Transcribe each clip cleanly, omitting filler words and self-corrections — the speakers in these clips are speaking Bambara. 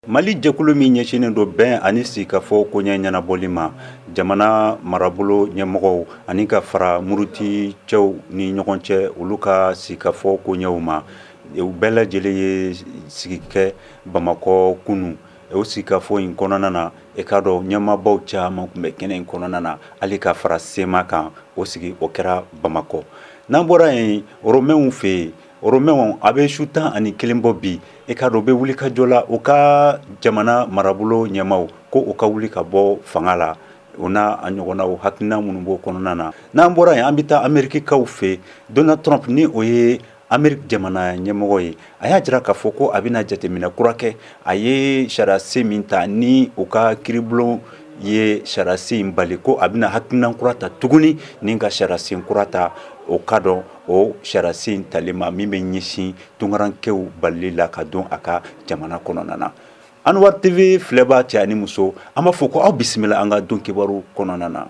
Mali jɛkulu min ɲɛsinnen don bɛn ani sigikafɔ koɲɛ ɲɛnabɔli ma jamana marabolo ɲɛmɔgɔw ani ka fara muruti cɛw ni ɲɔgɔn cɛ olu ka sigikafɔ koɲɛw ma u bɛɛ lajɛlen ye sigi kɛ Bamakɔ kunu o sigikafɔ in kɔnɔna na e k'a dɔn ɲɛmaabaw caman tun bɛ kɛnɛ in kɔnɔna na hali ka fara sema kan o sigi o kɛra Bamakɔ n'an bɔra yen Oromɛnw fɛ yen Oromɛnw a bɛ su 11 bɔ bi e k'a dɔn u bɛ wuli ka jɔ la u ka jamana marabolo ɲɛmaaw ko u ka wuli ka bɔ fanga la o n'a a ɲɔgɔnnaw hakilina minnu b'o kɔnɔna na n'an bɔra yen an bɛ taa Amerikikaw fɛ Donald Trump ni o ye Ameriki jamana ɲɛmɔgɔ ye a y'a jira k'a fɔ ko a bɛna jateminɛ kura kɛ a ye sariya min ta ni u ka kiribulon ye sariya in bali ko a bɛna hakilina kura ta tuguni ni ka sariya kura ta o ka dɔn o sariya in talima min bɛ ɲɛsin tunkarankew balili la ka don a ka jamana kɔnɔna na Anwar TV filɛbaa cɛ ani muso an b'a fɔ ko aw bisimila an ka don kibaru kɔnɔna na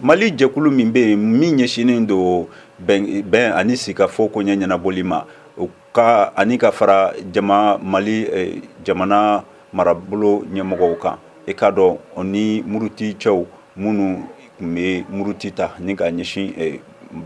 Mali jɛkulu min bɛ yen min ɲɛsinnen don bɛn ani sigikafɔ koɲɛ ɲɛnabɔli ma ani ka fara Mali jamana marabolo ɲɛmɔgɔw kan e k'a dɔn o ni muruti cɛw minnu tun bɛ muruti ta ni ka ɲɛsin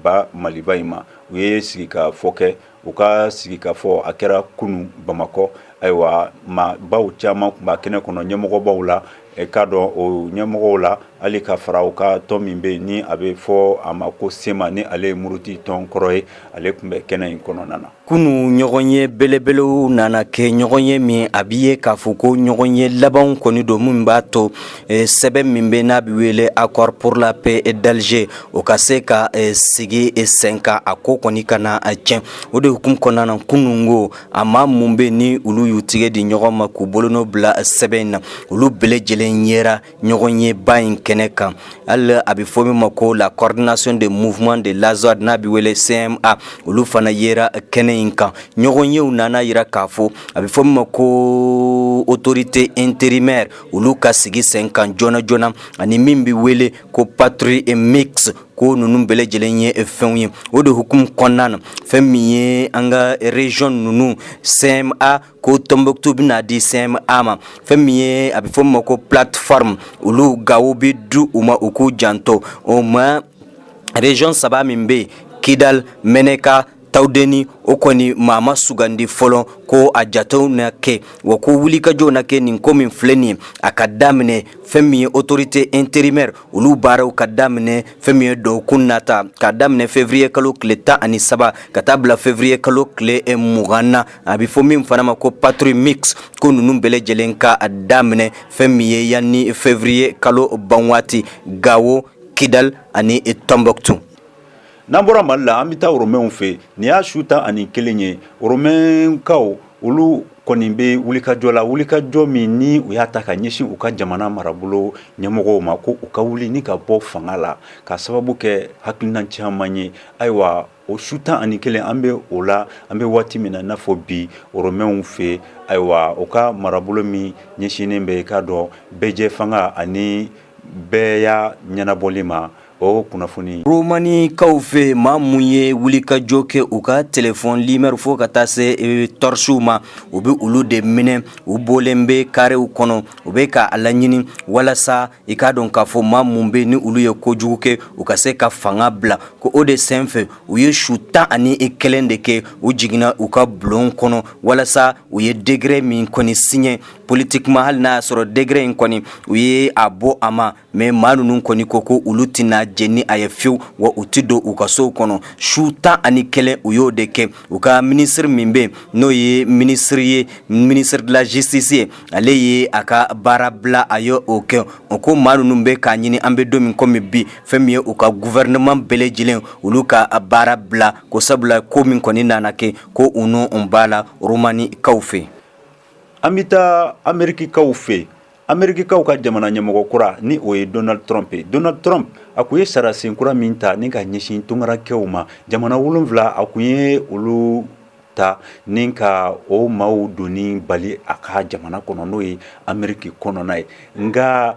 ba Maliba in ma u ye sigikafɔ kɛ u ka sigikafɔ a kɛra kunu Bamakɔ ayiwa maabaw caman tun b'a kɛnɛ kɔnɔ ɲɛmɔgɔbaw la e k'a dɔn o ɲɛmɔgɔw la hali ka fara u ka tɔn min bɛ yen ni a bɛ fɔ a ma ko sema ni ale ye muruti tɔn kɔrɔ ye ale tun bɛ kɛnɛ in kɔnɔna na kunu ɲɔgɔn ye belebelew nana kɛ ɲɔgɔn ye min a b'i ye k'a fɔ ko ɲɔgɔn ye labanw kɔni don min b'a to sɛbɛn min bɛ n'a bɛ wele accord pour la paix d'Alger o ka se ka sigi sen kan a ko kɔni kana a tiɲɛ o de hukumu kɔnɔna na kunungo a maa mun bɛ ni olu y'u tigɛ di ɲɔgɔn ma k'u bolonɔ bila sɛbɛn in na olu bɛɛ lajɛlen yera ɲɔgɔn ye ba in kɛnɛ kan hali a bɛ fɔ min ma ko la coordination des mouvements de l'Azawad n'a bɛ wele CMA olu fana yera kɛnɛ in kan ɲɔgɔn yew nana yira k'a fɔ a bɛ fɔ min ma ko autorité intérimaire olu ka sigi sen kan joona joona ani min bɛ wele ko patrouille mix ko ninnu bɛɛ lajɛlen ye fɛnw ye o de hukumu kɔnɔna na fɛn min ye an ka région ninnu CMA ko Tombouctou bɛna di CMA ma fɛn min ye a bɛ fɔ min ma ko plateforme olu gawo bɛ du u ma u k'u janto o ma région saba min bɛ yen Kidal Meneka Tawdeni o kɔni maa ma sugandi fɔlɔ ko a jatew na kɛ wa ko wulikajɔw na kɛ nin ko min filɛ nin ye a ka daminɛ fɛn min ye autorité intérimaire olu baaraw ka daminɛ fɛn min ye dɔgɔkun nata ka daminɛ février kalo tile 13 ka taa bila février kalo tile 20 na a bɛ fɔ min fana ma ko patrouille mix ko ninnu bɛɛ lajɛlen ka daminɛ fɛn min ye yanni février kalo ban waati Gawo Kidal ani Tombouctou. N'an bɔra Mali la an bɛ taa Oromɛnw fɛ nin y'a su 11 ye Oromɛnkaw olu kɔni bɛ wulikajɔ la wulikajɔ min ni u y'a ta ka ɲɛsin u ka jamana marabolo ɲɛmɔgɔw ma ko u ka wuli ni ka bɔ fanga la ka sababu kɛ hakilina caman ye ayiwa o su 11 an bɛ o la an bɛ waati min na i n'a fɔ bi Oromɛnw fɛ ayiwa u ka marabolo min ɲɛsinnen bɛ i k'a dɔn bɛɛjɛ fanga ani bɛɛya ɲɛnabɔli ma o kunnafoni Romanikaw fɛ maa mun ye wulikajɔ kɛ u ka téléphone limeur fo ka taa se torsiw ma u bɛ olu de minɛ u bɔlen bɛ karew kɔnɔ u bɛ ka a laɲini walasa i k'a dɔn k'a fɔ maa mun bɛ ni olu ye kojugu kɛ u ka se ka fanga bila ko o de senfɛ u ye su 11 de kɛ u jiginna u ka bulon kɔnɔ walasa u ye degré min kɔni signé politiquement hali n'a y'a sɔrɔ degré in kɔni u ye a bɔ a ma mais maa ninnu kɔni ko ko olu tɛna jeni a ye fiyewu wa u ti don u ka sow kɔnɔ su 11 u y'o de kɛ u ka ministre min bɛ n'o ye ministre de la justice ye ale ye a ka baara bila a ye o kɛ o ko maa ninnu bɛ k'a ɲini an bɛ don min komi bi fɛn min ye u ka gouvernement bɛɛ lajɛlen olu ka baara bila ko sabula ko min kɔni nana kɛ ko u n'u b'a la Romanikaw fɛ an bɛ taa Amerikikaw fɛ Amerikikaw ka jamana ɲɛmɔgɔ kura ni o ye Donald Trump ye Donald Trump a kun ye sarasen kura min ta ni ka ɲɛsin tunkarakɛw ma jamana 7 a kun ye olu ta ni ka o maaw doni bali a ka jamana kɔnɔ n'o ye Ameriki kɔnɔna ye nka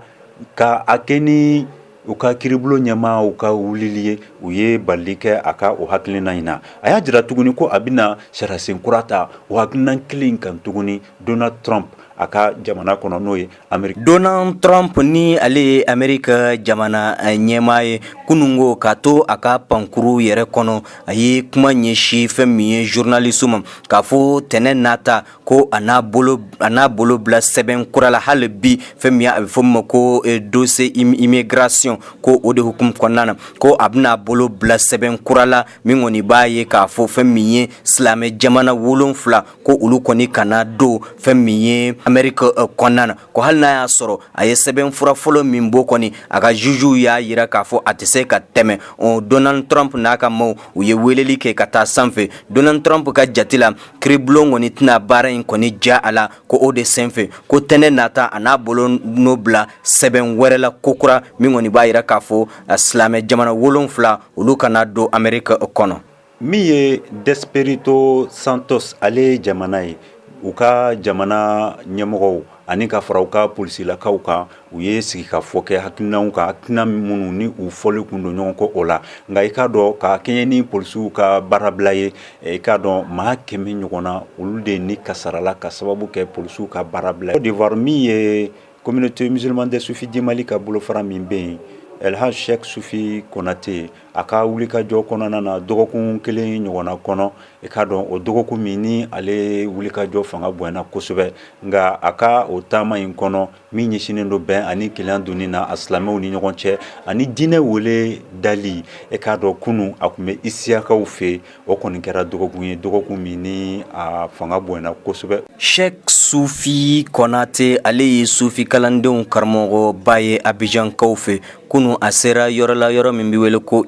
ka a kɛ ni u ka kiribolo ɲɛma u ka wulili ye u ye bali kɛ a ka o hakilina in na a y'a jira tuguni ko a bɛna sariyasen kura ta o hakilina kelen kan tuguni Donald Trump a ka jamana kɔnɔ n'o ye Amerika. Donald Trump ni ale ye Amerika jamana ɲɛmaa ye kunungo ka to a ka pankuru yɛrɛ kɔnɔ a ye kuma ɲɛsi fɛn min ye journaliste ma k'a fɔ tɛnɛ nata ko a n'a bolo bila sɛbɛn kura la hali bi fɛn min a bɛ fɔ ma ko dossier immigration ko o de hukumu kɔnɔna na ko a bɛna bolo bila sɛbɛn kura la min kɔni b'a ye k'a fɔ fɛn min ye silamɛ jamana 7 ko olu kɔni kana don fɛn min ye Amerika kɔnɔna na ko hali n'a y'a sɔrɔ a ye sɛbɛn fura fɔlɔ min bɔ kɔni a ka juju y'a yira k'a fɔ a tɛ se ka tɛmɛ Donald Trump n'a ka maaw u ye weleli kɛ ka taa sanfɛ Donald Trump ka jate la kiribulon kɔni tɛna baara in kɔni ja a la ko o de senfɛ ko tɛnɛ nata a n'a bolo n'o bila sɛbɛn wɛrɛ la kokura min kɔni b'a yira k'a fɔ silamɛ jamana 7 olu kana don Amerika kɔnɔ. Min ye Desperito Santos ale jamana ye u ka jamana ɲɛmɔgɔw ani ka fara u ka polisilakaw kan u ye sigi ka fɔ kɛ hakilinaw kan hakilina minnu ni u fɔli kun don ɲɔgɔn kɔ o la nka i k'a dɔn ka kɛɲɛ ni polisiw ka baarabila ye i k'a dɔn maa 100 ɲɔgɔnna olu de ni kasarala ka sababu kɛ polisiw ka baarabila ye. Côte d'Ivoire min ye communauté musulmane des Soufis du Mali ka bolofara min bɛ yen El Hadj Cheikh Soufi Konate a ka wulikajɔ kɔnɔna na dɔgɔkun 1 ɲɔgɔnna kɔnɔ i k'a dɔn o dɔgɔkun min ni ale wulikajɔ fanga bonyana kosɛbɛ nka a ka o taama in kɔnɔ min ɲɛsinen don bɛn ani kɛlɛya donni na a silamɛw ni ɲɔgɔn cɛ ani diinɛ wele dali i k'a dɔn kunun a tun bɛ Isiyakaw fɛ o kɔni kɛra dɔgɔkun ye dɔgɔkun min ni a fanga bonyana kosɛbɛ. Cheikh Soufi Konate ale ye Soufi kalandenw karamɔgɔba ye Abidjankaw fɛ kunu a sera yɔrɔ la yɔrɔ min bɛ wele ko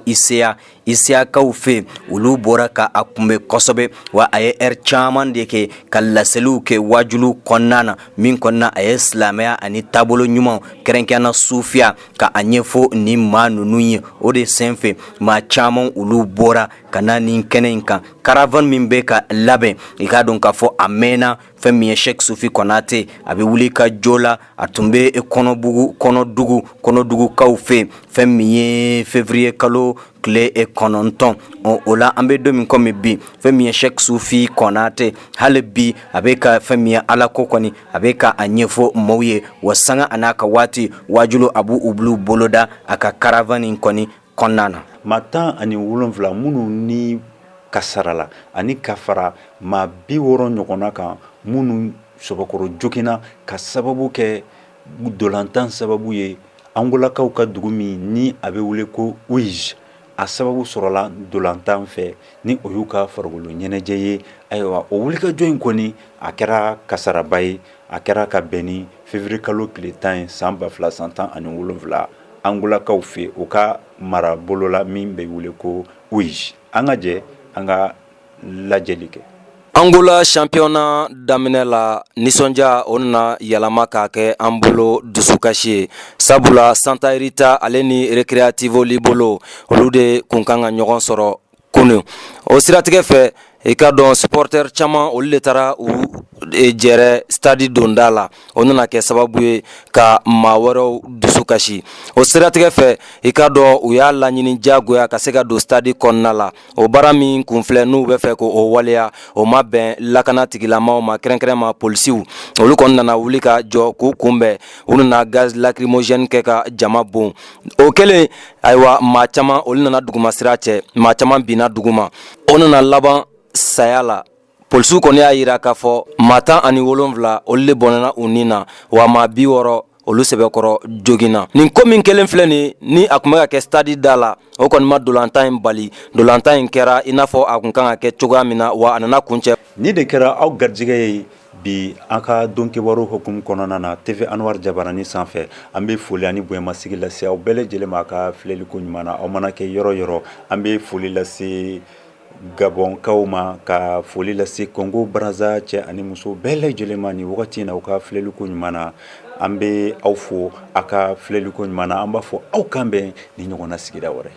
Isiyakaw fɛ olu bɔra ka a kunbɛ kosɛbɛ wa a ye caman de kɛ ka laseliw kɛ wajulu kɔnɔna na min kɔnɔna a ye silamɛya ani taabolo ɲumanw kɛrɛnkɛrɛnna sufiya ka a ɲɛfɔ ni maa ninnu ye o de senfɛ maa caman olu bɔra ka na nin kɛnɛ in kan caravane min bɛ ka labɛn i k'a dɔn k'a fɔ a mɛnna fɛn min ye Cheikh Soufi Konate a bɛ wuli ka jo la a tun bɛ kɔnɔdugukaw fɛ fɛn min ye février kalo tile 9 o la an bɛ don min komi bi fɛn min ye Cheikh Soufi Konate hali bi a bɛ ka fɛn min ye ala ko kɔni a bɛ ka a ɲɛfɔ maaw ye wa sanga a n'a ka waati wajulu a b'u bulu boloda a ka caravane in kɔni kɔnɔna na. Maa 17 minnu ni kasarala ani ka fara maa 60 ɲɔgɔnna kan minnu sɔbɔkɔrɔ joginna ka sababu kɛ dolantan sababu ye angolakaw ka dugu min ni a bɛ wele ko Uige a sababu sɔrɔla dolantan fɛ ni o y'u ka farikolo ɲɛnajɛ ye ayiwa o wulikajɔ in kɔni a kɛra kasaraba ye a kɛra ka bɛn ni février kalo tile 10 ye san 2017 angolakaw fɛ u ka marabolo la min bɛ wele ko Uige an ka jɛ an ka lajɛli kɛ. Angola championnat daminɛ la nisɔndiya o nana yɛlɛma k'a kɛ an bolo dusukasi ye sabula Santa Rita ale ni Recreativo Libolo olu de kun kan ka ɲɔgɔn sɔrɔ kunu o siratigɛ fɛ i ka dɔn supporter caman olu de taara u jɛrɛ stade donda la o nana kɛ sababu ye ka maa wɛrɛw dusu kasi o siratigɛ fɛ i ka dɔn u y'a laɲini jagoya ka se ka don stade kɔnɔna la o baara min kun filɛ n'u bɛ fɛ k'o waleya o ma bɛn lakana tigilamaw ma kɛrɛnkɛrɛnma polisiw olu kɔni nana wuli ka jɔ k'u kunbɛn u nana gaz lacrymogène kɛ ka jama bon o kɛlen ayiwa maa caman olu nana dugumasira cɛ maa caman binna duguma o nana laban saya la polisiw kɔni y'a yira k'a fɔ maa 17 olu de bɔnɛna u nin na wa maa 60 olu sɛbɛkɔrɔ joginna nin ko min kelen filɛ ni a kun bɛ ka kɛ stade da la o kɔni ma dolantan in bali dolantan in kɛra i n'a fɔ a kun kan ka kɛ cogoya min na wa a nana kuncɛ. Ni de kɛra aw garijɛgɛ ye bi an ka don kibaru hukumu kɔnɔna na TV Anwar Jabarani sanfɛ an bɛ foli ani bonyamasigi lase aw bɛɛ lajɛlen ma ka filɛli ko ɲuman na aw mana kɛ yɔrɔ yɔrɔ an bɛ foli lase Gabonkaw ma ka foli lase Congo Brazza cɛ ani muso bɛɛ lajɛlen ma ni wagati in na u ka filɛli ko ɲuman na an bɛ aw fo a ka filɛli ko ɲuman na an b'a fɔ aw kan bɛn ni ɲɔgɔnna sigida wɛrɛ.